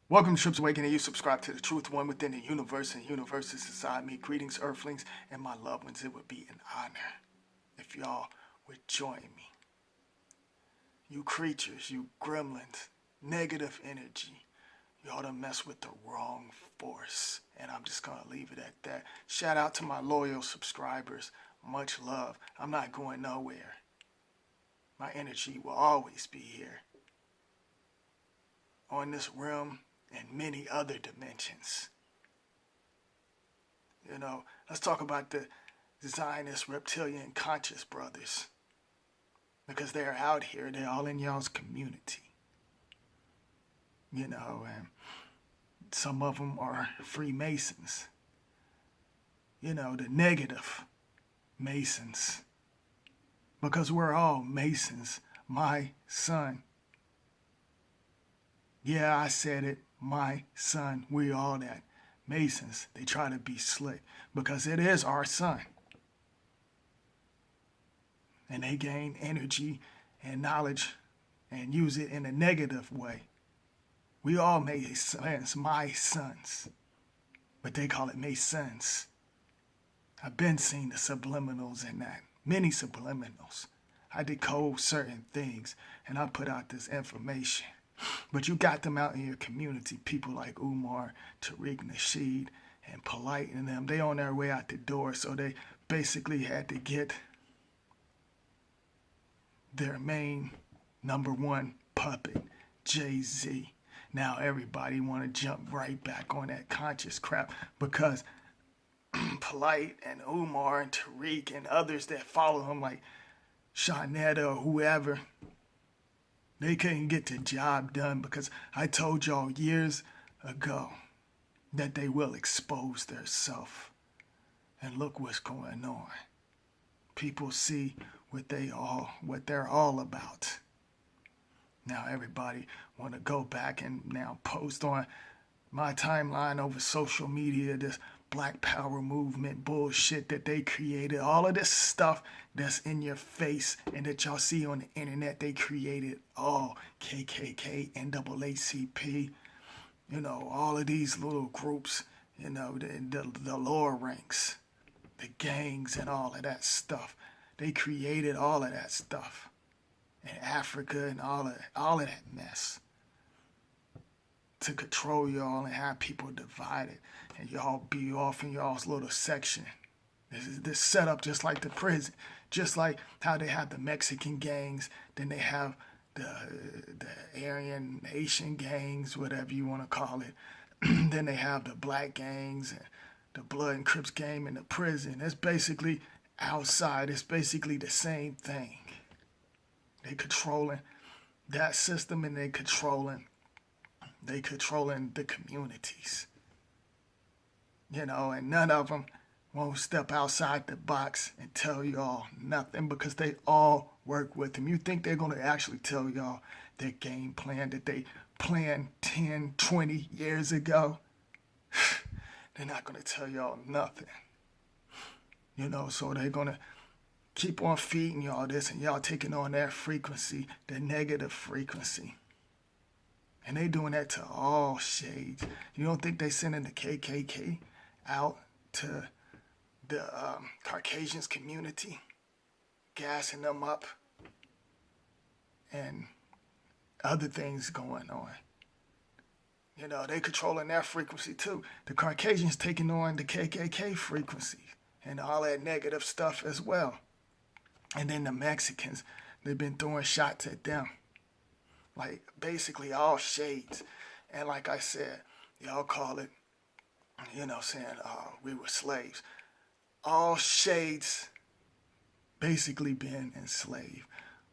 Welcome to Trips Awakening. You subscribe to the truth, one within the universe, and the universe is inside me. Greetings, earthlings, and my loved ones. It would be an honor if y'all would join me. You creatures, you gremlins, negative energy, y'all done mess with the wrong force. And I'm just going to leave it at that. Shout out to my loyal subscribers. Much love. I'm not going nowhere. My energy will always be here on this realm and many other dimensions. Let's talk about the Zionist reptilian conscious brothers, because they're out here. They're all in y'all's community. And some of them are Freemasons. The negative Masons. Because we're all Masons, my son. Yeah, I said it, my son. We all that. Masons, they try to be slick because it is our son. And they gain energy and knowledge and use it in a negative way. We all Masons, my sons. But they call it Masons. I've been seeing the subliminals in that. Many subliminals. I decode certain things and I put out this information. But you got them out in your community, people like Umar, Tariq Nasheed, and Polite and them. They on their way out the door, so they basically had to get their main number one puppet, Jay-Z. Now everybody want to jump right back on that conscious crap because Polite and Umar and Tariq and others that follow him like Shawnetta or whoever, they couldn't get the job done because I told y'all years ago that they will expose their self. And look what's going on. People see what they're all about. Now everybody want to go back and now post on my timeline over social media this Black Power movement bullshit that they created. All of this stuff that's in your face and that y'all see on the internet, they created all KKK, NAACP, all of these little groups, the lower ranks, the gangs and all of that stuff. They created all of that stuff in Africa and all of that mess to control y'all and have people divided and y'all be off in y'all's little section. This set up just like the prison, just like how they have the Mexican gangs, then they have the Aryan Nation gangs, whatever you want to call it. Then they have the black gangs and the Blood and Crips gang in the prison. It's basically outside. It's basically the same thing. They controlling that system and they controlling the communities. And none of them won't step outside the box and tell y'all nothing because they all work with them. You think they're going to actually tell y'all their game plan that they planned 10, 20 years ago? They're not going to tell y'all nothing. So they're going to keep on feeding y'all this and y'all taking on their frequency, the negative frequency. And they doing that to all shades. You don't think they sending the KKK out to the Caucasians community, gassing them up, and other things going on? They controlling their frequency too. The Caucasians taking on the KKK frequency and all that negative stuff as well. And then the Mexicans, they've been throwing shots at them. Like basically all shades. And like I said, y'all call it, saying we were slaves. All shades basically been enslaved.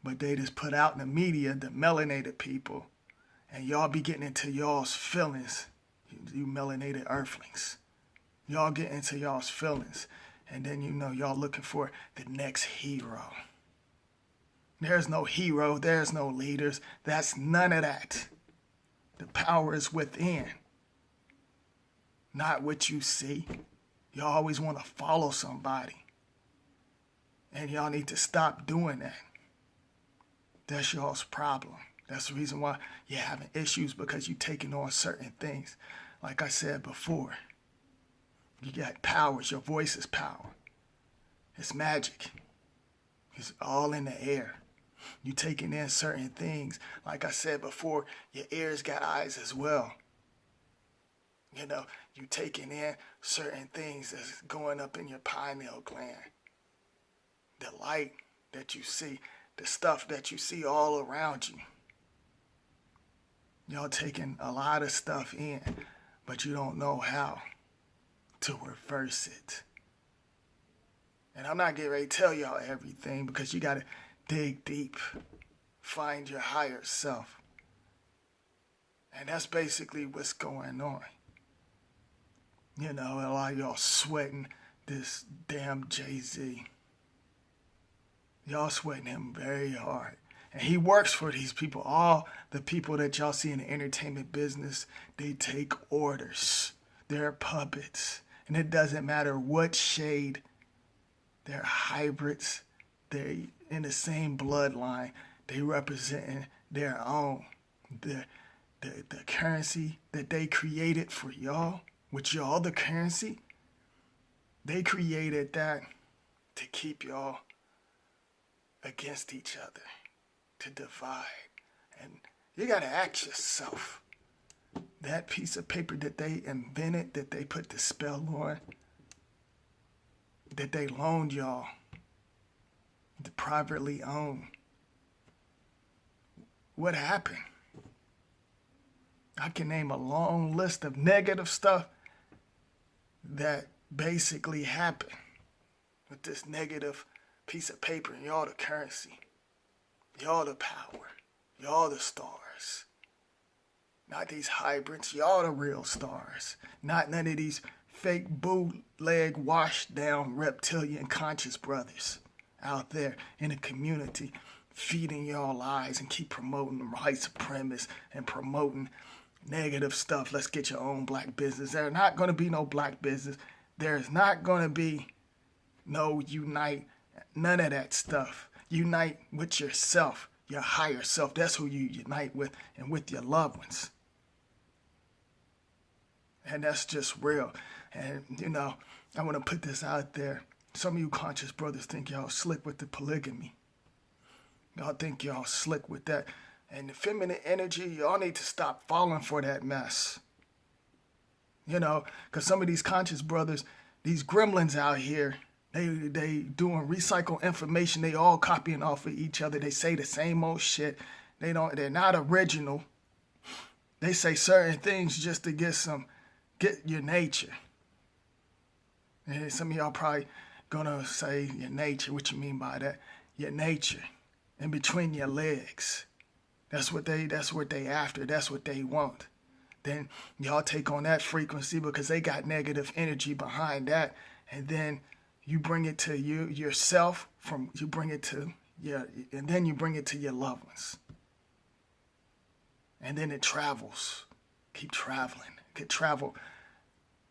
But they just put out in the media the melanated people. And y'all be getting into y'all's feelings. You melanated earthlings. Y'all get into y'all's feelings. And then y'all looking for the next hero. There's no hero, there's no leaders, that's none of that. The power is within, not what you see. You always want to follow somebody. And y'all need to stop doing that. That's y'all's problem. That's the reason why you're having issues, because you're taking on certain things. Like I said before, you got powers. Your voice is power. It's magic. It's all in the air. You taking in certain things. Like I said before, your ears got eyes as well. You know, you taking in certain things that's going up in your pineal gland. The light that you see, the stuff that you see all around you. Y'all taking a lot of stuff in, but you don't know how to reverse it. And I'm not getting ready to tell y'all everything, because you got to dig deep, find your higher self. And that's basically what's going on. You know, a lot of y'all sweating this damn Jay-Z. Y'all sweating him very hard. And he works for these people. All the people that y'all see in the entertainment business, they take orders. They're puppets. And it doesn't matter what shade. They're hybrids. They're in the same bloodline. They representing their own. The currency that they created for y'all, which y'all the currency, they created that to keep y'all against each other, to divide. And you got to ask yourself, that piece of paper that they invented, that they put the spell on, that they loaned y'all, to privately own, what happened? I can name a long list of negative stuff that basically happened with this negative piece of paper. And y'all the currency. Y'all the power. Y'all the stars. Not these hybrids. Y'all the real stars. Not none of these fake bootleg washed down reptilian conscious brothers out there in the community feeding y'all lies and keep promoting the white supremacists and promoting negative stuff. Let's get your own black business. There's not going to be no black business. There's not going to be no unite, none of that stuff. Unite with yourself, your higher self. That's who you unite with, and with your loved ones. And that's just real. And, you know, I want to put this out there. Some of you conscious brothers think y'all slick with the polygamy. Y'all think y'all slick with that. And the feminine energy, y'all need to stop falling for that mess. You know, because some of these conscious brothers, these gremlins out here, they doing recycled information. They all copying off of each other. They say the same old shit. They're not original. They say certain things just to get your nature. And some of y'all probably gonna say your nature. What you mean by that? Your nature. In between your legs. That's what they after. That's what they want. Then y'all take on that frequency because they got negative energy behind that. And then you bring it to yourself, and then you bring it to your loved ones. And then it travels. Keep traveling. It could travel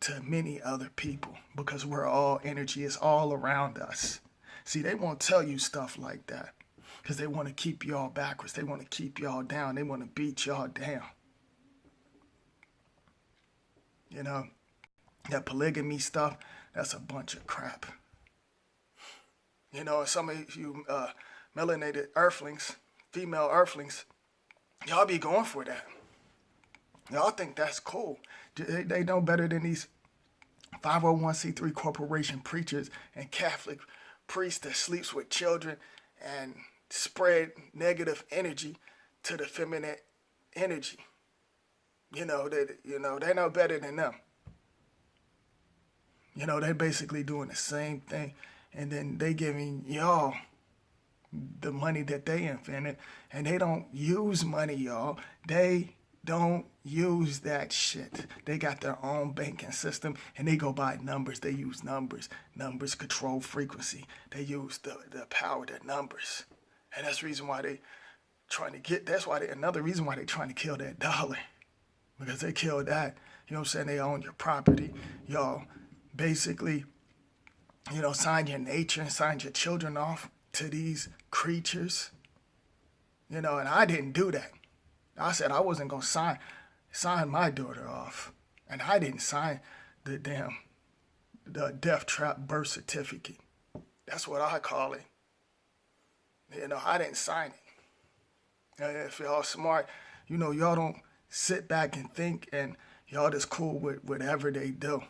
to many other people because we're all energy. It's all around us. See, they won't tell you stuff like that. Because they want to keep y'all backwards. They want to keep y'all down. They want to beat y'all down. You know, that polygamy stuff, that's a bunch of crap. You know, some of you melanated earthlings, female earthlings, y'all be going for that. Y'all think that's cool. They know better than these 501c3 corporation preachers and Catholic priests that sleeps with children and spread negative energy to the feminine energy. They know better than them. You know, they basically doing the same thing, and then they giving y'all the money that they invented, and they don't use money, y'all. They don't use that shit. They got their own banking system, and they go by numbers. They use numbers. Numbers control frequency. They use the power of the numbers. And that's the reason why another reason why they trying to kill that dollar. Because they killed that. You know what I'm saying? They own your property. Y'all basically, sign your nature and sign your children off to these creatures. And I didn't do that. I said I wasn't gonna sign my daughter off, and I didn't sign the death trap birth certificate. That's what I call it. I didn't sign it. If y'all smart, y'all don't sit back and think, and y'all just cool with whatever they do.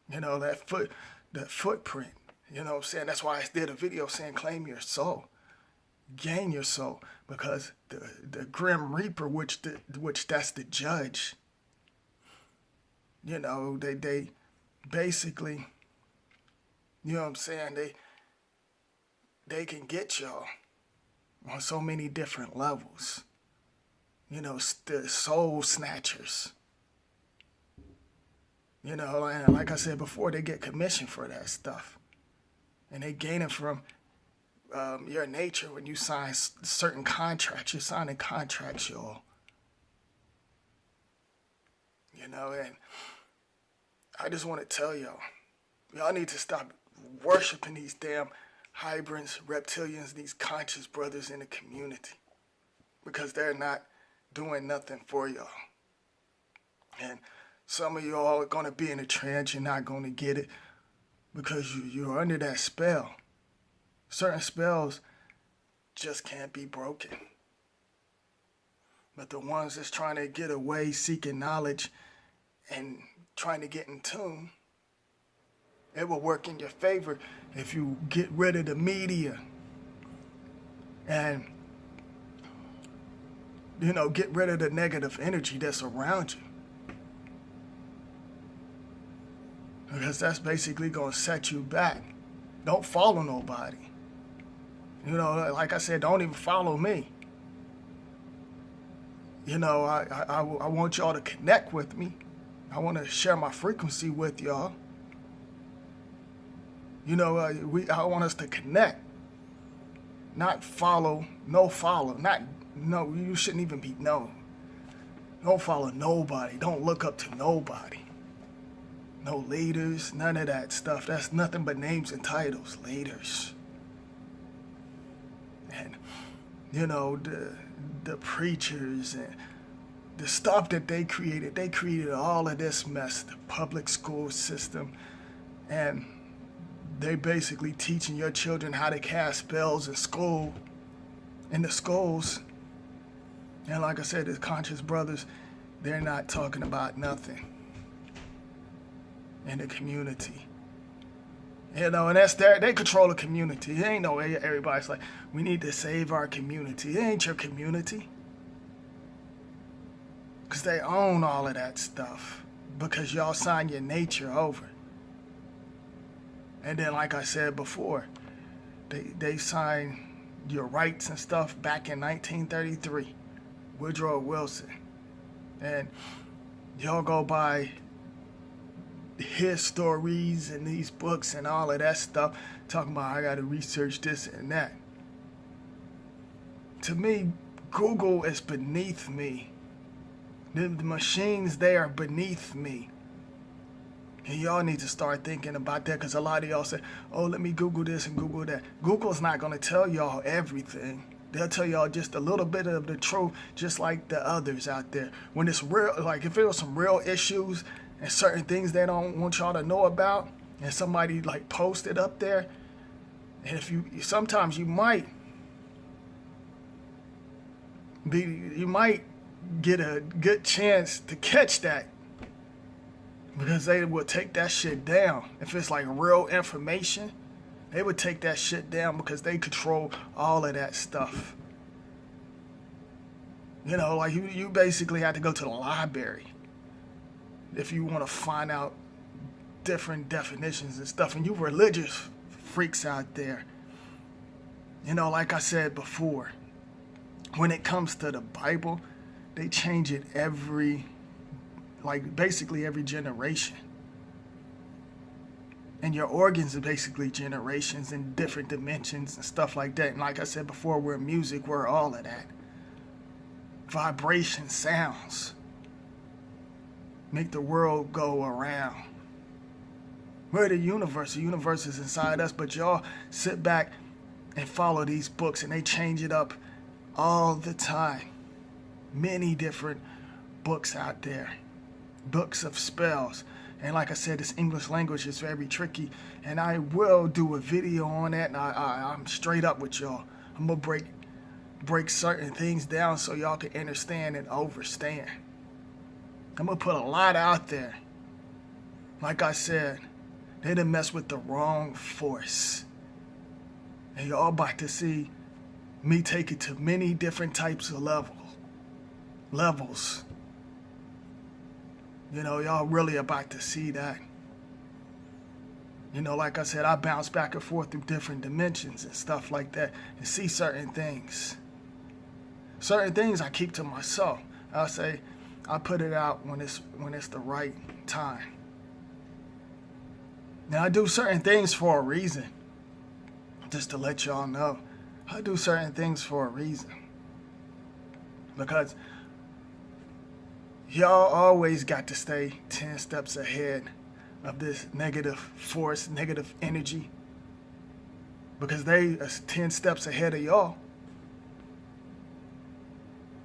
That footprint. You know what I'm saying? That's why I did a video saying claim your soul, gain your soul, because the Grim Reaper, which that's the judge. They basically, you know what I'm saying? They can get y'all on so many different levels. The soul snatchers. And like I said before, they get commission for that stuff. And they gain it from your nature when you sign certain contracts. You're signing contracts, y'all. And I just want to tell y'all need to stop worshiping these damn hybrids, reptilians, these conscious brothers in the community, because they're not doing nothing for y'all. And some of y'all are going to be in a trance. You're not going to get it because you're under that spell. Certain spells just can't be broken. But the ones that's trying to get away, seeking knowledge, and trying to get in tune, it will work in your favor if you get rid of the media and, get rid of the negative energy that's around you. Because that's basically going to set you back. Don't follow nobody. Like I said, don't even follow me. I want y'all to connect with me. I want to share my frequency with y'all. I want us to connect. Not follow, no follow. You shouldn't even be known. Don't follow nobody. Don't look up to nobody. No leaders, none of that stuff. That's nothing but names and titles, leaders. And, the preachers and the stuff that they created all of this mess, the public school system. And they basically teaching your children how to cast spells in the schools. And like I said, the conscious brothers, they're not talking about nothing in the community. And that's they control the community. It ain't no everybody's like, we need to save our community. It ain't your community. Because they own all of that stuff. Because y'all sign your nature over. And then, like I said before, they signed your rights and stuff back in 1933. Woodrow Wilson. And y'all go by his stories and these books and all of that stuff, talking about I got to research this and that. To me, Google is beneath me. The machines, they are beneath me. And y'all need to start thinking about that, because a lot of y'all say, oh, let me Google this and Google that. Google's not going to tell y'all everything. They'll tell y'all just a little bit of the truth, just like the others out there. When it's real, like if it was some real issues and certain things they don't want y'all to know about, and somebody like posted up there, and sometimes you might get a good chance to catch that, because they will take that shit down. If it's like real information, they would take that shit down because they control all of that stuff. Like you basically have to go to the library if you want to find out different definitions and stuff. And you religious freaks out there, like I said before, when it comes to the Bible, they change it basically every generation. And your organs are basically generations in different dimensions and stuff like that. And like I said before, we're music, we're all of that. Vibration, sounds make the world go around. We're the universe. The universe is inside us, but y'all sit back and follow these books, and they change it up all the time. many different books out there, books of spells. And like I said, this English language is very tricky, and I will do a video on that. And I'm straight up with y'all. I'm gonna break certain things down so y'all can understand and understand. I'm gonna put a lot out there. Like I said, they done mess with the wrong force, and y'all about to see me take it to many different types of levels. You know, y'all really about to see that. You know, like I said, I bounce back and forth through different dimensions and stuff like that and see certain things. Certain things I keep to myself. I'll say, I put it out when it's the right time. Now, I do certain things for a reason. Just to let y'all know. I do certain things for a reason. Because y'all always got to stay 10 steps ahead of this negative force, negative energy. Because they are 10 steps ahead of y'all.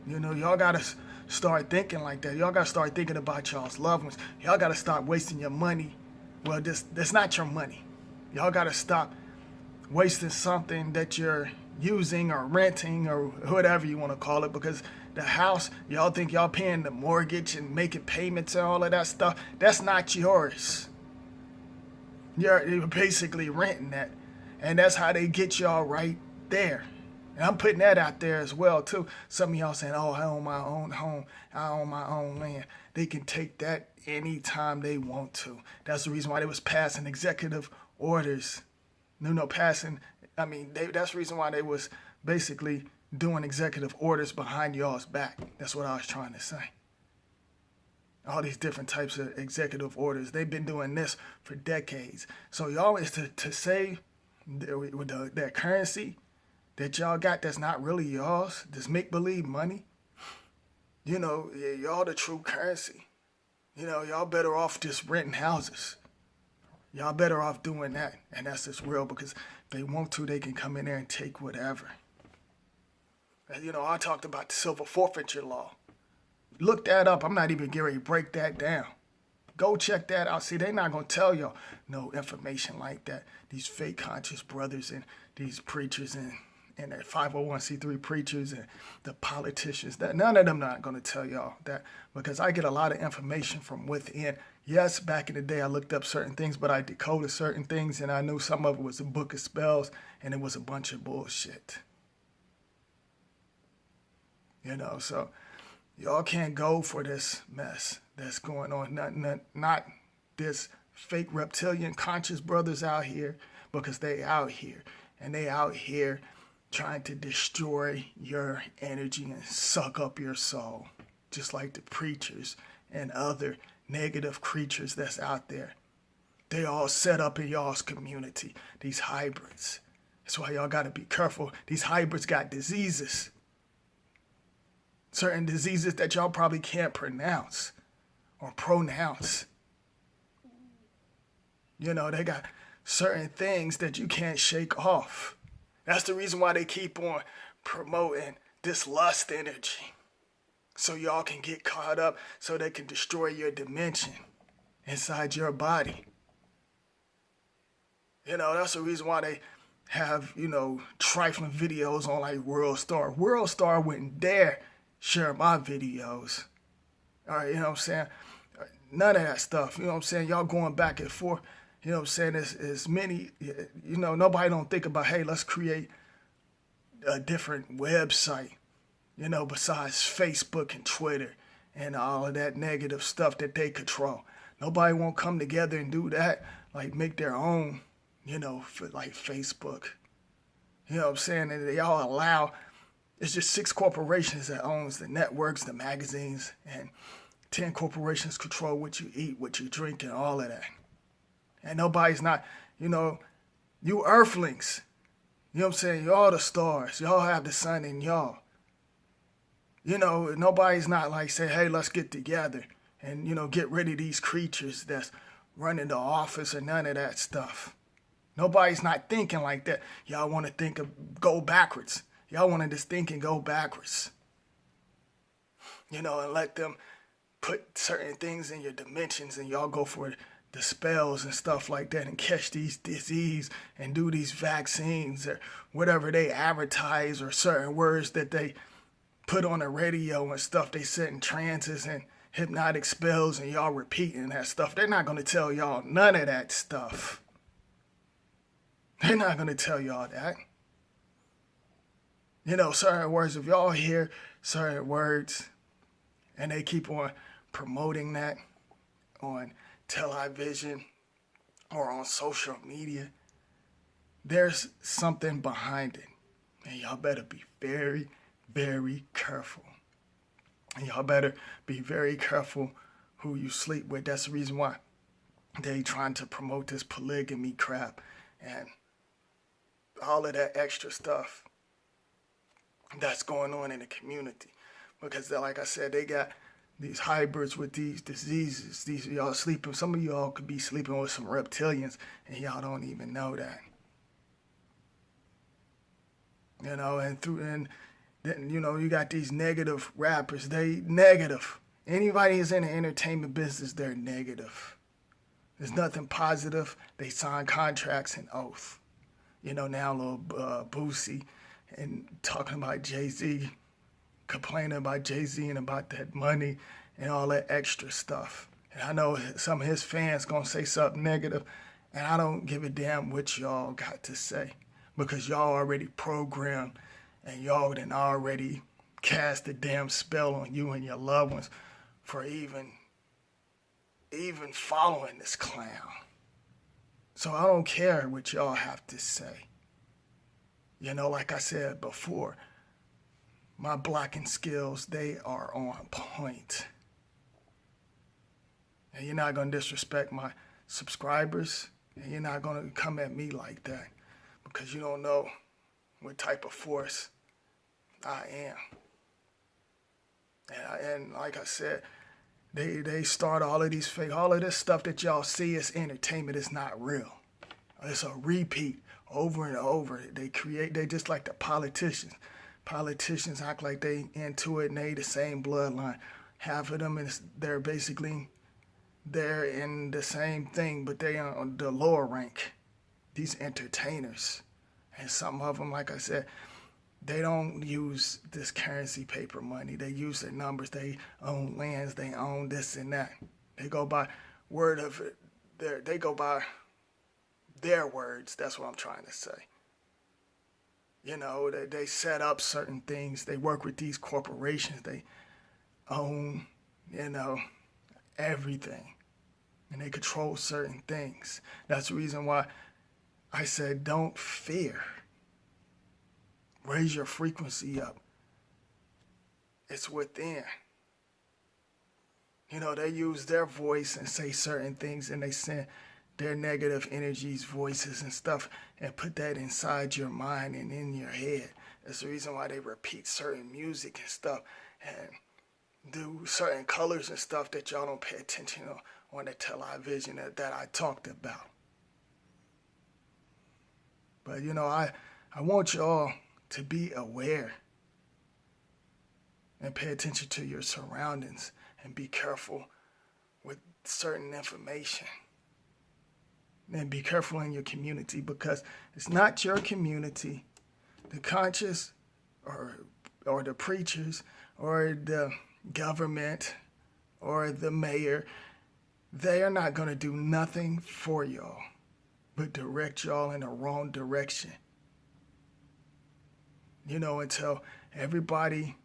You know, y'all got to start thinking like that. Y'all got to start thinking about y'all's loved ones. Y'all got to stop wasting your money. Well, that's not your money. Y'all got to stop wasting something that you're using or renting or whatever you want to call it, because the house, y'all think y'all paying the mortgage and making payments and all of that stuff. That's not yours. You're basically renting that. And that's how they get y'all right there. And I'm putting that out there as well, too. Some of y'all saying, oh, I own my own home. I own my own land. They can take that anytime they want to. That's the reason why they was passing executive orders. That's the reason why they was basically doing executive orders behind y'all's back. That's what I was trying to say. All these different types of executive orders. They've been doing this for decades. So y'all is to say with that currency that y'all got that's not really yours, this make-believe money, you know, y'all the true currency. You know, y'all better off just renting houses. Y'all better off doing that. And that's just real, because if they want to, they can come in there and take whatever. And, you know, I talked about the silver forfeiture law. Look that up. I'm not even getting ready to break that down. Go check that out. See, they're not going to tell y'all no information like that. These fake conscious brothers and these preachers and the 501c3 preachers and the politicians, that none of them not going to tell y'all that, because I get a lot of information from within. Yes, back in the day I looked up certain things, but I decoded certain things, and I knew some of it was a book of spells and it was a bunch of bullshit. You know, so y'all can't go for this mess that's going on. Not this fake reptilian conscious brothers out here, because they out here, and they out here trying to destroy your energy and suck up your soul, just like the preachers and other negative creatures that's out there. They all set up in y'all's community, these hybrids. That's why y'all got to be careful. These hybrids got diseases. Certain diseases that y'all probably can't pronounce or pronounce. You know, they got certain things that you can't shake off. That's the reason why they keep on promoting this lust energy. So y'all can get caught up, so they can destroy your dimension inside your body. You know, that's the reason why they have, you know, trifling videos on like World Star. World Star wouldn't dare share my videos. All right, you know what I'm saying? None of that stuff. You know what I'm saying? Y'all going back and forth. You know what I'm saying? There's many, you know, nobody don't think about, hey, let's create a different website, you know, besides Facebook and Twitter and all of that negative stuff that they control. Nobody won't come together and do that, like make their own, you know, for like Facebook. You know what I'm saying? And y'all allow, it's just 6 corporations that owns the networks, the magazines, and 10 corporations control what you eat, what you drink, and all of that. And nobody's not, you know, you earthlings, you know what I'm saying? Y'all the stars. Y'all have the sun in y'all. You know, nobody's not like say, hey, let's get together and, you know, get rid of these creatures that's running the office or none of that stuff. Nobody's not thinking like that. Y'all want to think of go backwards. Y'all want to just think and go backwards. and let them put certain things in your dimensions and y'all go for the spells and stuff like that and catch these disease and do these vaccines or whatever they advertise or certain words that they put on the radio and stuff. They sit in trances and hypnotic spells and y'all repeating that stuff. They're not going to tell y'all none of that stuff. They're not going to tell y'all that. Certain words, if y'all hear certain words and they keep on promoting that on television or on social media, there's something behind it. And y'all better be very, very careful. And y'all better be very careful who you sleep with. That's the reason why they trying to promote this polygamy crap and all of that extra stuff that's going on in the community. Because like I said, they got these hybrids with these diseases. These y'all sleeping. Some of y'all could be sleeping with some reptilians and y'all don't even know that. And then you got these negative rappers. They negative. Anybody who's in the entertainment business, they're negative. There's nothing positive. They sign contracts and oath. Now little Boosie and talking about Jay-Z, complaining about Jay-Z and about that money and all that extra stuff. And I know some of his fans gonna say something negative, and I don't give a damn what y'all got to say because y'all already programmed and y'all done already cast a damn spell on you and your loved ones for even following this clown. So I don't care what y'all have to say. Like I said before, my blocking skills, they are on point. And you're not going to disrespect my subscribers, and you're not going to come at me like that because you don't know what type of force I am. And like I said, they start all of this stuff that y'all see as entertainment is not real. It's a repeat over and over. They just like the politicians. Politicians act like they into it and they the same bloodline. Half of them they're in the same thing, but they are on the lower rank. These entertainers. And some of them, like I said, they don't use this currency paper money. They use their numbers. They own lands. They own this and that. They go by word of it. They go by their words. That's what I'm trying to say. They set up certain things. They work with these corporations. They own, everything. And they control certain things. That's the reason why I said don't fear. Raise your frequency up. It's within. They use their voice and say certain things and they send their negative energies, voices and stuff and put that inside your mind and in your head. That's the reason why they repeat certain music and stuff and do certain colors and stuff that y'all don't pay attention on the television that I talked about. But I want y'all to be aware and pay attention to your surroundings and be careful with certain information. And be careful in your community because it's not your community. The conscious or the preachers or the government or the mayor, they are not going to do nothing for y'all but direct y'all in the wrong direction. Until everybody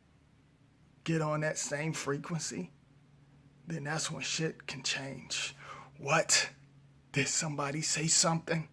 get on that same frequency, then that's when shit can change. What? Did somebody say something?